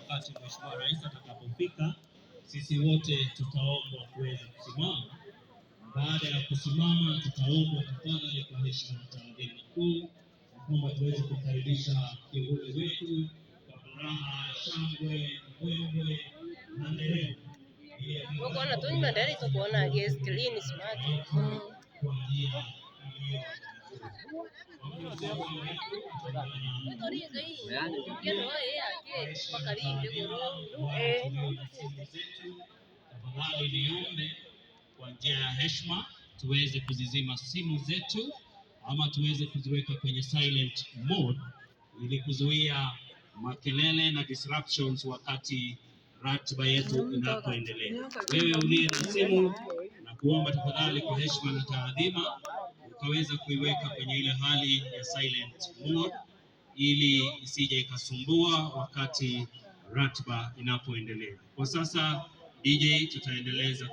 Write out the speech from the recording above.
wakati Mheshimiwa Rais atakapofika, sisi wote tutaomba kuweza kusimama. Baada ya kusimama, tutaomba tafadhali kwa heshima na taadhima kuu kwamba tuweze kukaribisha kiongozi wetu kwa furaha, shangwe, mbwembwe na nderemo. Kuona tu ni mandari tu kuona guest clean smart. Kwa njia tafadhali niombe kwa njia ya heshima tuweze kuzizima simu zetu ama tuweze kuziweka kwenye silent mode ili kuzuia makelele na disruptions wakati ratiba yetu inapoendelea. Wewe uliye na simu na kuomba tafadhali kwa heshima na taadhima ukaweza kuiweka kwenye ile hali ya silent mode ili isije ikasumbua wakati ratiba inapoendelea. Kwa sasa DJ tutaendeleza